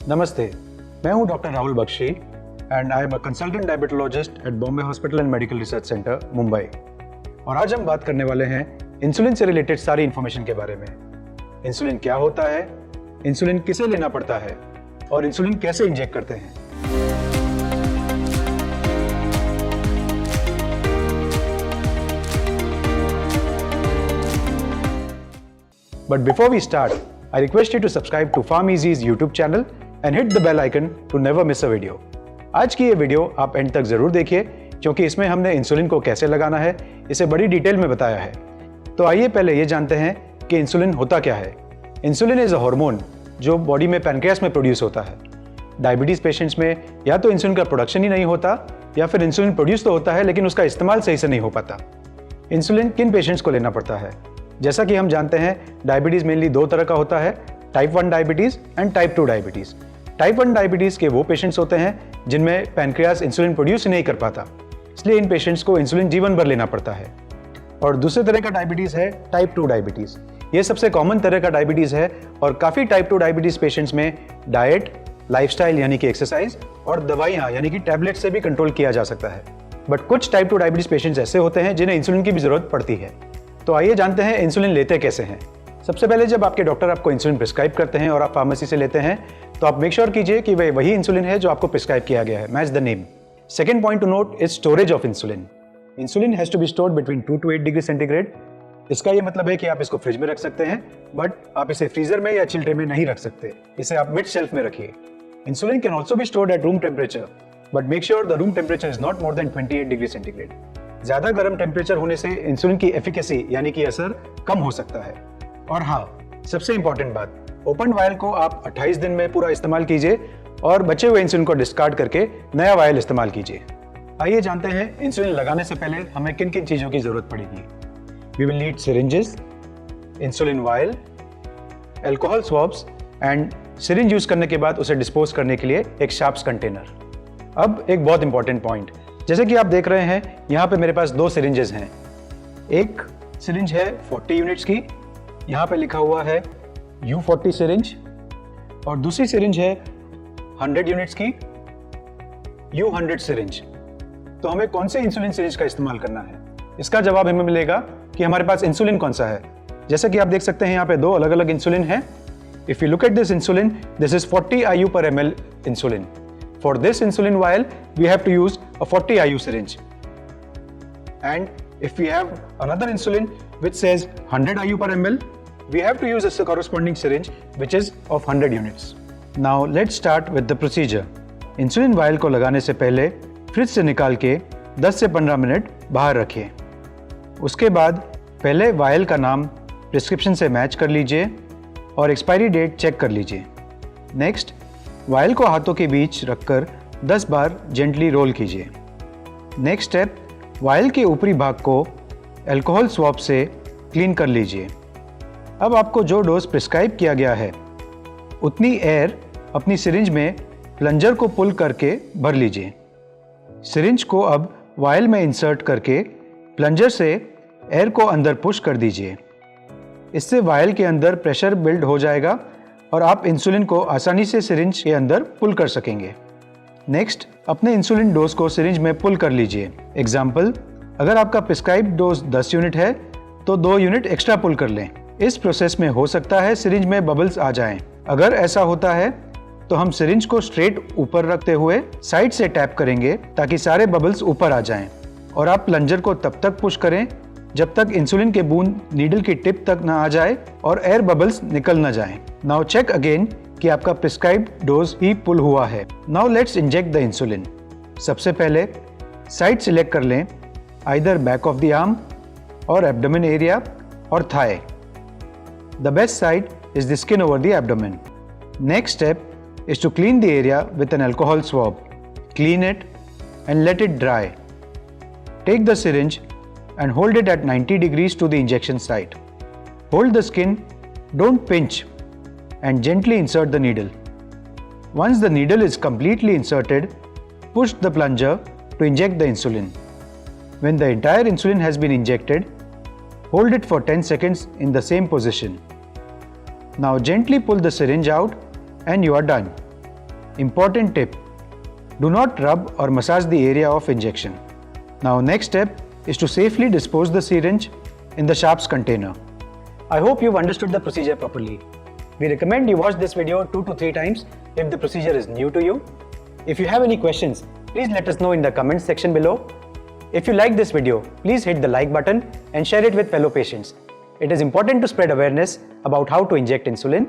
नमस्ते, मैं हूं doctor Rahul Bakshi and I am a consultant diabetologist at Bombay hospital and medical research centre, Mumbai. और आज हम बात करने वाले हैं इंसुलिन से रिलेटेड सारी इंफॉर्मेशन के बारे में। इंसुलिन क्या होता है, इंसुलिन किसे लेना पड़ता है और इंसुलिन कैसे इंजेक्ट करते हैं। But before we start, I request you to subscribe to PharmEasy's YouTube channel and hit the bell icon to never miss a video. आज की ये वीडियो आप एंड तक जरूर देखिए क्योंकि इसमें हमने इंसुलिन को कैसे लगाना है इसे बड़ी डिटेल में बताया है। तो आइए पहले ये जानते हैं कि इंसुलिन होता क्या है। इंसुलिन इज अ हार्मोन जो बॉडी में पैनक्रियास में प्रोड्यूस होता है। डायबिटीज पेशेंट्स में या तो इंसुलिन का प्रोडक्शन ही नहीं होता या फिर इंसुलिन प्रोड्यूस तो होता है लेकिन उसका इस्तेमाल सही से नहीं हो पाता। इंसुलिन किन पेशेंट्स को लेना पड़ता है? जैसा कि हम जानते हैं डायबिटीज मेनली दो तरह का होता है, type 1 diabetes and type 2 diabetes. Type 1 diabetes के वो पेशेंट्स होते हैं जिनमें पैनक्रियास इंसुलिन प्रोड्यूस नहीं कर पाता, इसलिए इन पेशेंट्स को इंसुलिन जीवन भर लेना पड़ता है। और दूसरे तरह का डायबिटीज है टाइप 2 डायबिटीज। ये सबसे कॉमन तरह का डायबिटीज है और काफी टाइप 2 डायबिटीज पेशेंट्स में डाइट, लाइफस्टाइल यानी कि एक्सरसाइज और दवाइयां यानी कि टैबलेट से भी कंट्रोल किया जा सकता है। बट कुछ टाइप 2 डायबिटीज पेशेंट्स ऐसे होते हैं जिन्हें इंसुलिन की भी जरूरत पड़ती है। तो आइए जानते हैं इंसुलिन लेते कैसे हैं। सबसे पहले जब आपके डॉक्टर आपको इंसुलिन प्रिस्क्राइब करते हैं और आप फार्मेसी से लेते हैं तो आप मेक श्योर कीजिए कि वह वही इंसुलिन है जो आपको प्रिस्क्राइब किया गया है, match the name. Second point to note is storage of insulin. Insulin has to be stored between 2 to 8 degree centigrade. इसका ये मतलब है कि आप इसको फ्रिज में रख सकते हैं बट आप इसे फ्रीजर में या चिल ट्रे में नहीं रख सकते, इसे आप मिड शेल्फ में रखिए। Insulin can also be stored at room temperature but make sure the room temperature is not more than 28 degree centigrade. ज्यादा गर्म टेम्परेचर होने से इंसुलिन की एफिकेसी यानी कि असर कम हो सकता है। और हाँ, सबसे इंपॉर्टेंट बात, ओपन वायल को आप 28 दिन में पूरा इस्तेमाल कीजिए और बचे हुए इंसुलिन को डिस्कार्ड करके नया वायल इस्तेमाल कीजिए। आइए जानते हैं इंसुलिन लगाने से पहले हमें किन किन चीजों की जरूरत पड़ेगी। We will need syringes, insulin vial, alcohol swabs and syringe use करने के बाद उसे डिस्पोज करने के लिए एक शार्प्स कंटेनर। अब एक बहुत इंपॉर्टेंट पॉइंट, जैसे कि आप देख रहे हैं यहाँ पे मेरे पास 2 सिरिंजेस हैं। एक सिरिंज है 40 यूनिट्स की, यहाँ पे लिखा हुआ है U40 सिरिंज, और दूसरी सिरिंज है 100 यूनिट्स की U100 सिरिंज। तो हमें कौन से इंसुलिन सिरिंज का इस्तेमाल करना है, इसका जवाब हमें मिलेगा कि हमारे पास इंसुलिन कौन सा है। जैसा कि आप देख सकते हैं यहाँ पे 2 अलग अलग इंसुलिन है। If you look at this insulin, this is 40 IU per ml insulin. For this insulin vial, we have to use a 40 IU syringe. And if we have another insulin which says 100 IU per ml, we have to use a corresponding syringe which is of 100 units. Now let's start with the procedure. Insulin vial को लगाने से पहले fridge से निकाल के 10 से 15 minute बाहर रखिए। उसके बाद पहले वायल का नाम प्रिस्क्रिप्शन से मैच कर लीजिए और एक्सपायरी डेट चेक कर लीजिए। नेक्स्ट, वायल को हाथों के बीच रखकर 10 बार जेंटली रोल कीजिए। नेक्स्ट स्टेप, वायल के ऊपरी भाग को अल्कोहल स्वॉब से क्लीन कर लीजिए। अब आपको जो डोज प्रिस्क्राइब किया गया है उतनी एयर अपनी सिरिंज में प्लंजर को पुल करके भर लीजिए। सिरिंज को अब वायल में इंसर्ट करके प्लंजर से एयर को अंदर पुश कर दीजिए। इससे वायल के अंदर प्रेशर बिल्ड हो जाएगा और आप इंसुलिन को आसानी से सिरिंज के अंदर पुल कर सकेंगे। नेक्स्ट, अपने इंसुलिन डोज को सिरिंज में पुल कर लीजिए। एग्जाम्पल, अगर आपका प्रिस्क्राइब्ड डोज 10 यूनिट है तो 2 यूनिट एक्स्ट्रा पुल कर लें। इस प्रोसेस में हो सकता है सिरिंज में बबल्स आ जाएं। अगर ऐसा होता है तो हम सिरिंज को स्ट्रेट ऊपर रखते हुए साइड से टैप करेंगे ताकि सारे बबल्स ऊपर आ जाएं। और आप प्लंजर को तब तक पुश करें जब तक इंसुलिन के बूंद नीडल की टिप तक ना आ जाए और एयर बबल्स निकल ना जाएं। नाउ चेक अगेन कि आपका प्रिस्क्राइब्ड डोज ही पुल हुआ है। Now let's inject the insulin. सबसे पहले साइड सिलेक्ट कर लें, either back of the arm और एब्डोमेन एरिया और thigh. The best site is the skin over the abdomen. Next step is to clean the area with an alcohol swab. Clean it and let it dry. Take the syringe and hold it at 90 degrees to the injection site. Hold the skin, don't pinch, and gently insert the needle. Once the needle is completely inserted, push the plunger to inject the insulin. When the entire insulin has been injected, hold it for 10 seconds in the same position. Now gently pull the syringe out and you are done. Important tip: do not rub or massage the area of injection. Now next step is to safely dispose the syringe in the sharps container. I hope you've understood the procedure properly. We recommend you watch this video 2 to 3 times if the procedure is new to you. If you have any questions, please let us know in the comments section below. If you like this video, please hit the like button and share it with fellow patients. It is important to spread awareness about how to inject insulin.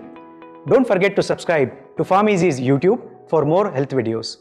Don't forget to subscribe to PharmEasy's YouTube for more health videos.